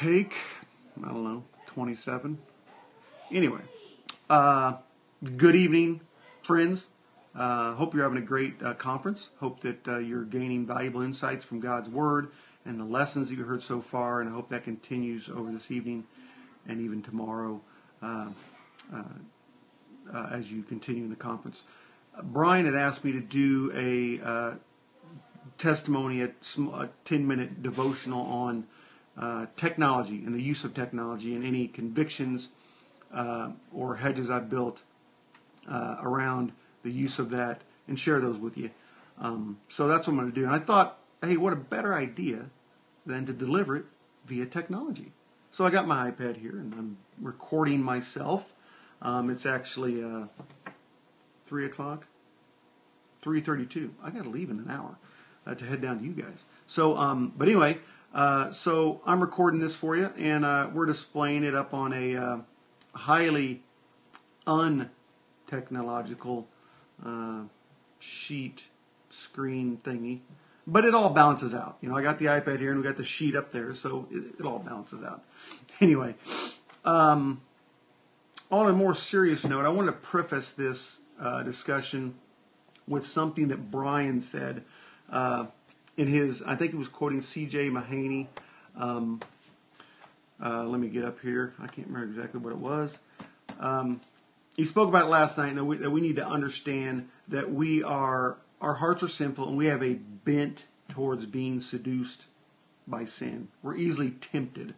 take, I don't know, 27. Anyway, good evening, friends. Hope you're having a great conference. Hope that you're gaining valuable insights from God's Word and the lessons that you heard so far, and I hope that continues over this evening and even tomorrow as you continue in the conference. Brian had asked me to do a testimony, a 10-minute devotional on technology and the use of technology and any convictions or hedges I've built around the use of that and share those with you. So that's what I'm going to do. And I thought, hey, what a better idea than to deliver it via technology. So I got my iPad here and I'm recording myself. It's actually 3 o'clock, 3:32. I got to leave in an hour to head down to you guys. So, but anyway, so I'm recording this for you, and we're displaying it up on a highly untechnological sheet screen thingy. But it all balances out. You know, I got the iPad here, and we got the sheet up there, so it all balances out. Anyway, on a more serious note, I want to preface this discussion with something that Brian said in his, I think he was quoting C.J. Mahaney. Let me get up here. I can't remember exactly what it was. He spoke about it last night, and that we need to understand that our hearts are sinful, and we have a bent towards being seduced by sin. We're easily tempted,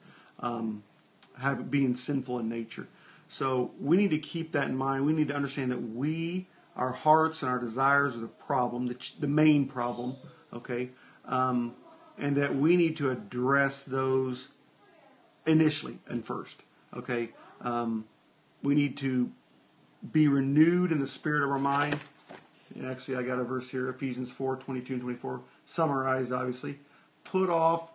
being sinful in nature. So we need to keep that in mind. We need to understand that our hearts and our desires are the problem, the main problem, okay? And that we need to address those initially and first, okay? We need to be renewed in the spirit of our mind. And actually, I got a verse here, Ephesians 4:22 and 24, summarized, obviously. Put off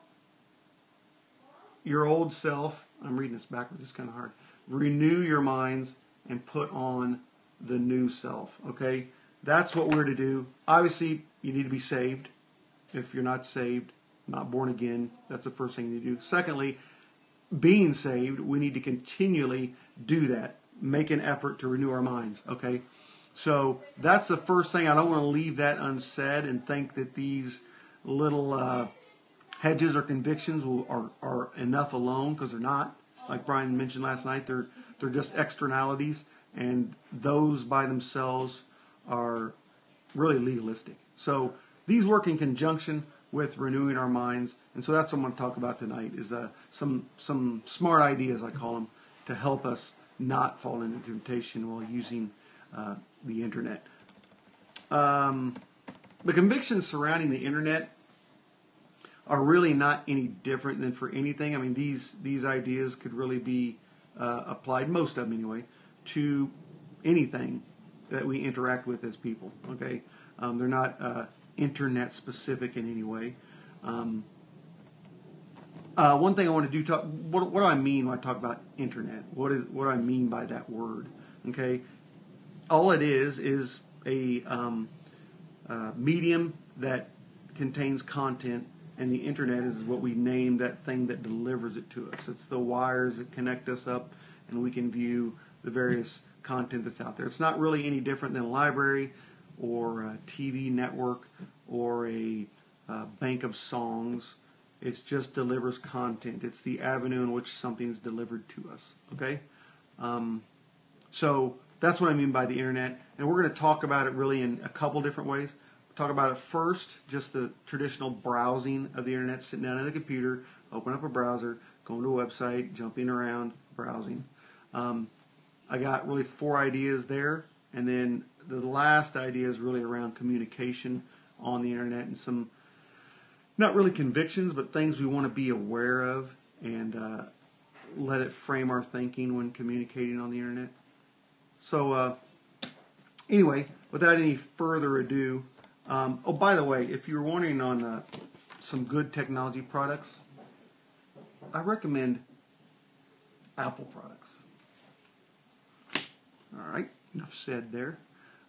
your old self. I'm reading this backwards. It's kind of hard. Renew your minds and put on the new self, okay? That's what we're to do. Obviously, you need to be saved. If you're not saved, not born again, that's the first thing you do. Secondly, being saved, we need to continually do that. Make an effort to renew our minds, okay? So that's the first thing. I don't want to leave that unsaid and think that these little hedges or convictions are enough alone, because they're not. Like Brian mentioned last night, they're just externalities, and those by themselves are really legalistic. So these work in conjunction with renewing our minds, and so that's what I'm going to talk about tonight, is some smart ideas, I call them, to help us not fall into temptation while using the internet. The convictions surrounding the internet are really not any different than for anything. I mean, these ideas could really be applied, most of them anyway, to anything that we interact with as people. Okay, they're not internet specific in any way. One thing I want to do, what do I mean when I talk about internet? What do I mean by that word? Okay, all it is a medium that contains content, and the internet is what we name that thing that delivers it to us. It's the wires that connect us up, and we can view the various content that's out there. It's not really any different than a library or a TV network or a bank of songs. It just delivers content. It's the avenue in which something's delivered to us. Okay? So that's what I mean by the internet. And we're going to talk about it really in a couple different ways. We'll talk about it first, just the traditional browsing of the internet, sitting down at a computer, open up a browser, going to a website, jumping around, browsing. I got really 4 ideas there. And then the last idea is really around communication on the internet and some, not really convictions, but things we want to be aware of and let it frame our thinking when communicating on the internet. So anyway, without any further ado, oh, by the way, if you're wondering on some good technology products, I recommend Apple products. All right, enough said there.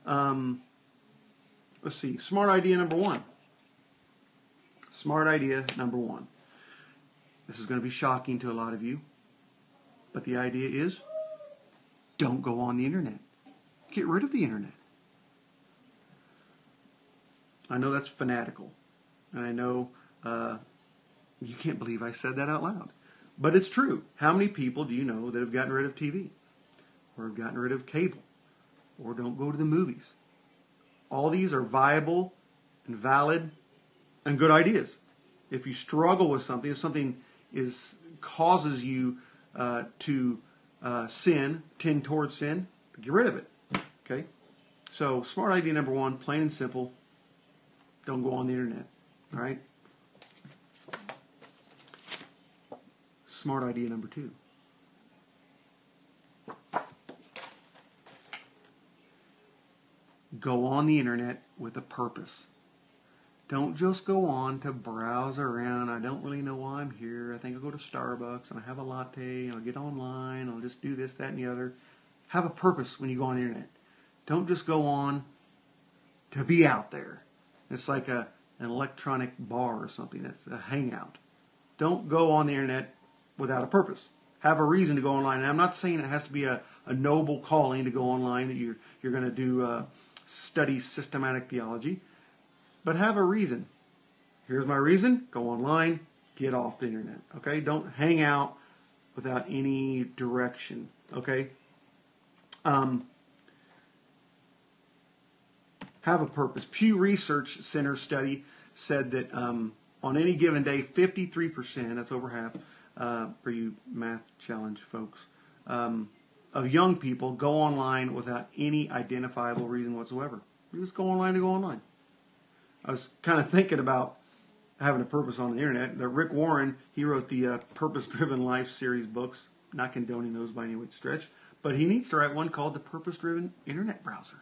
Let's see, smart idea number one. Smart idea number one. This is going to be shocking to a lot of you, but the idea is don't go on the internet. Get rid of the internet. I know that's fanatical, and I know you can't believe I said that out loud. But it's true. How many people do you know that have gotten rid of TV? Or have gotten rid of cable? Or don't go to the movies? All these are viable and valid and good ideas. If you struggle with something, if something causes you to sin, tend towards sin, get rid of it. Okay? So smart idea number one, plain and simple, don't go on the internet. All right? Smart idea number two. Go on the internet with a purpose. Don't just go on to browse around. I don't really know why I'm here. I think I'll go to Starbucks and I have a latte and I'll get online. I'll just do this, that, and the other. Have a purpose when you go on the internet. Don't just go on to be out there. It's like an electronic bar or something. That's a hangout. Don't go on the internet without a purpose. Have a reason to go online. And I'm not saying it has to be a noble calling to go online, that you're going to do study systematic theology, but have a reason. Here's my reason. Go online. Get off the internet. Okay? Don't hang out without any direction. Okay? Have a purpose. Pew Research Center study said that on any given day, 53%, that's over half, for you math challenge folks, of young people go online without any identifiable reason whatsoever. You just go online to go online. I was kind of thinking about having a purpose on the internet. Rick Warren, he wrote the Purpose-Driven Life series books, not condoning those by any stretch, but he needs to write one called the Purpose-Driven Internet Browser.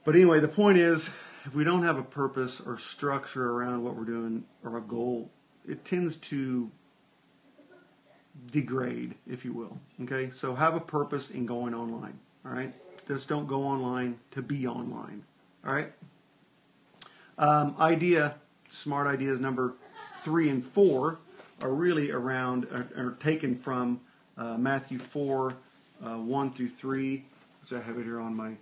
But anyway, the point is, if we don't have a purpose or structure around what we're doing or a goal, it tends to degrade, if you will. Okay, so have a purpose in going online. All right, just don't go online to be online. All right. Smart ideas number 3 and 4 are really around, are taken from Matthew 4, 1 through 3, which I have it here on my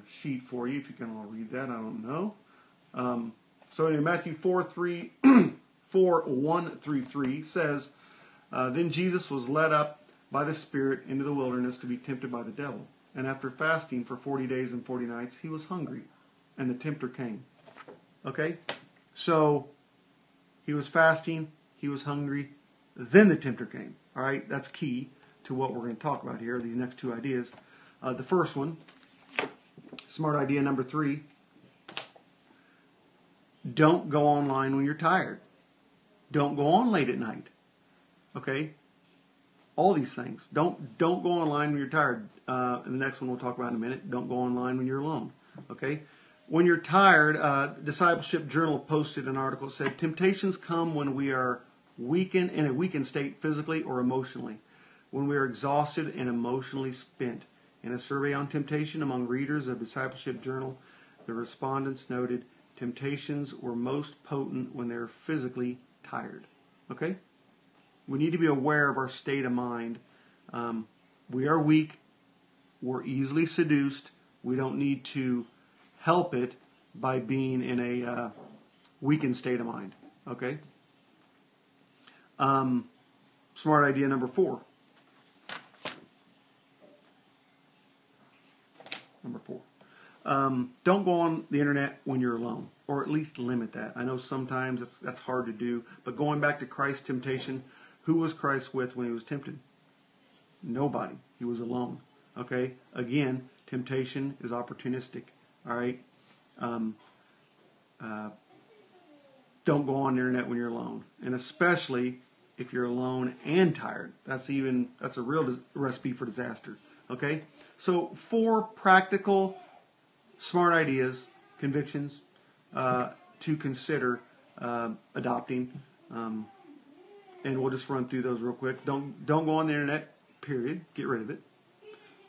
sheet for you. If you can all read that, I don't know. So in Matthew 4, 1 through 3 says, Then Jesus was led up by the Spirit into the wilderness to be tempted by the devil. And after fasting for 40 days and 40 nights, he was hungry. And the tempter came. Okay? So, he was fasting, he was hungry, then the tempter came. All right? That's key to what we're going to talk about here, these next two ideas. The first one, smart idea number 3, don't go online when you're tired. Don't go on late at night. Okay? All these things. Don't go online when you're tired. And the next one we'll talk about in a minute. Don't go online when you're alone. Okay? When you're tired, Discipleship Journal posted an article that said, temptations come when we are in a weakened state physically or emotionally, when we are exhausted and emotionally spent. In a survey on temptation among readers of Discipleship Journal, the respondents noted temptations were most potent when they're physically tired. Okay? We need to be aware of our state of mind. We are weak. We're easily seduced. We don't need to help it by being in a weakened state of mind. Okay? Smart idea number 4. Don't go on the internet when you're alone, or at least limit that. I know sometimes that's hard to do, but going back to Christ's temptation, who was Christ with when he was tempted? Nobody. He was alone. Okay? Again, temptation is opportunistic. All right? Don't go on the internet when you're alone, and especially if you're alone and tired. That's a real recipe for disaster. Okay? So 4 practical, smart ideas, convictions to consider adopting, and we'll just run through those real quick. Don't go on the internet. Period. Get rid of it.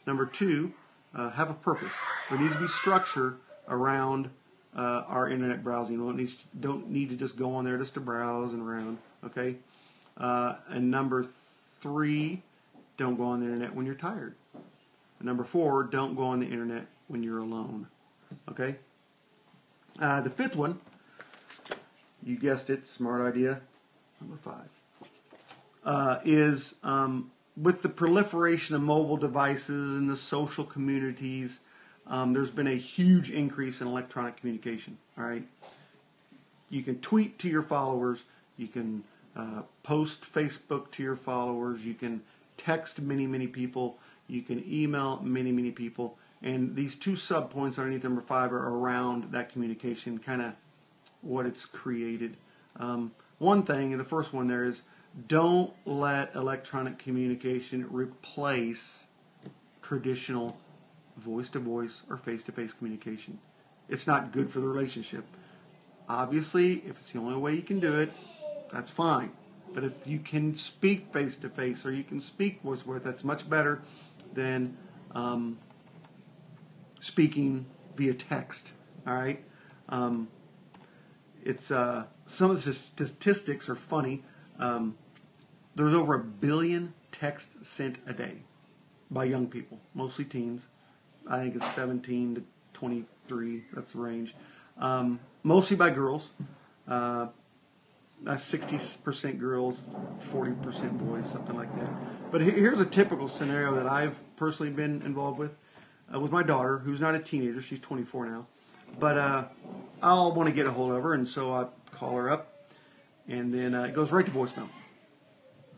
Number 2, have a purpose. There needs to be structure around our internet browsing. Don't need to just go on there just to browse and around. Okay. And number 3, don't go on the internet when you're tired. And number 4, don't go on the internet when you're alone. Okay. The 5th one, you guessed it, smart idea. Number 5 is with the proliferation of mobile devices and the social communities. There's been a huge increase in electronic communication. All right, you can tweet to your followers, you can post Facebook to your followers, you can text many people, you can email many people, and these 2 sub-points underneath number 5 are around that communication, kind of what it's created. One thing, and the first one there is, don't let electronic communication replace traditional voice-to-voice or face-to-face communication. It's not good for the relationship. Obviously, if it's the only way you can do it, that's fine. But if you can speak face-to-face or you can speak voice-to-voice, that's much better than speaking via text. All right. It's some of the statistics are funny. There's over 1 billion texts sent a day by young people, mostly teens. I think it's 17 to 23. That's the range. Mostly by girls. That's 60% girls, 40% boys, something like that. But here's a typical scenario that I've personally been involved with my daughter, who's not a teenager. She's 24 now. But I'll want to get a hold of her, and so I call her up, and then it goes right to voicemail.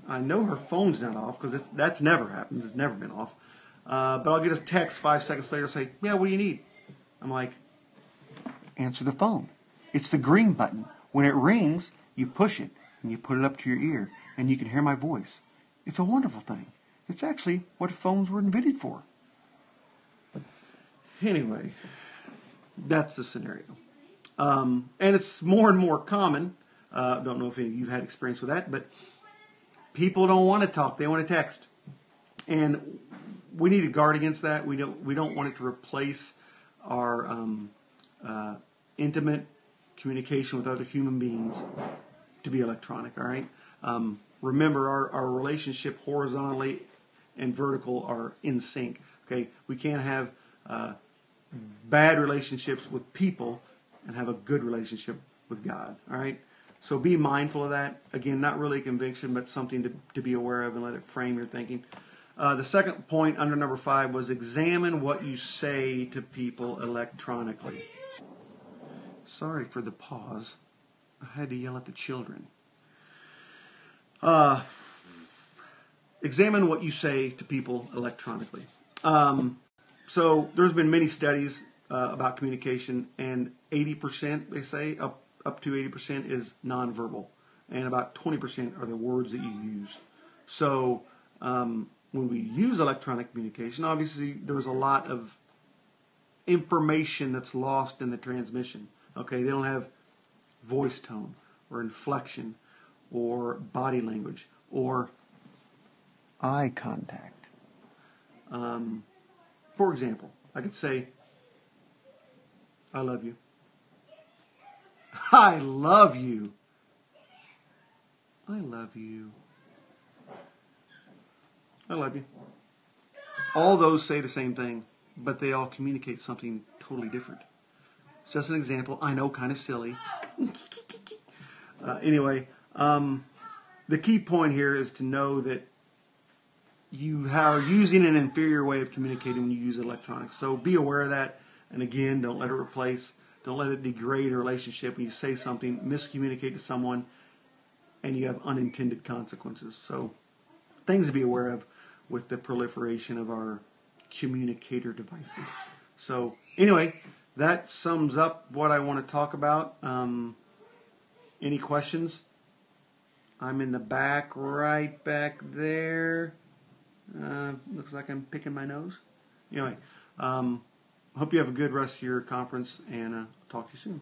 I know her phone's not off because that's never happened. It's never been off. But I'll get a text 5 seconds later say, yeah, what do you need? I'm like, answer the phone. It's the green button. When it rings, you push it and you put it up to your ear and you can hear my voice. It's a wonderful thing. It's actually what phones were invented for. Anyway, that's the scenario. And it's more and more common. Don't know if any of you have had experience with that, but people don't want to talk. They want to text. And we need to guard against that. We don't want it to replace our intimate communication with other human beings to be electronic, all right? Remember, our relationship horizontally and vertical are in sync, okay? We can't have bad relationships with people and have a good relationship with God, all right? So be mindful of that. Again, not really a conviction, but something to be aware of and let it frame your thinking. The second point under number 5 was examine what you say to people electronically. Sorry for the pause. I had to yell at the children. Examine what you say to people electronically. So there's been many studies about communication, and 80%, they say, up to 80% is nonverbal, and about 20% are the words that you use. So when we use electronic communication, obviously there's a lot of information that's lost in the transmission. Okay, they don't have voice tone or inflection or body language or eye contact. For example, I could say, I love you. I love you. I love you. I love you. All those say the same thing, but they all communicate something totally different. It's just an example. I know, kind of silly. Anyway, the key point here is to know that you are using an inferior way of communicating when you use electronics. So be aware of that. And again, don't let it replace, don't let it degrade a relationship. When you say something, miscommunicate to someone, and you have unintended consequences. So things to be aware of with the proliferation of our communicator devices. So anyway, that sums up what I want to talk about. Any questions? I'm in the back, right back there. Looks like I'm picking my nose. Anyway, hope you have a good rest of your conference, and talk to you soon.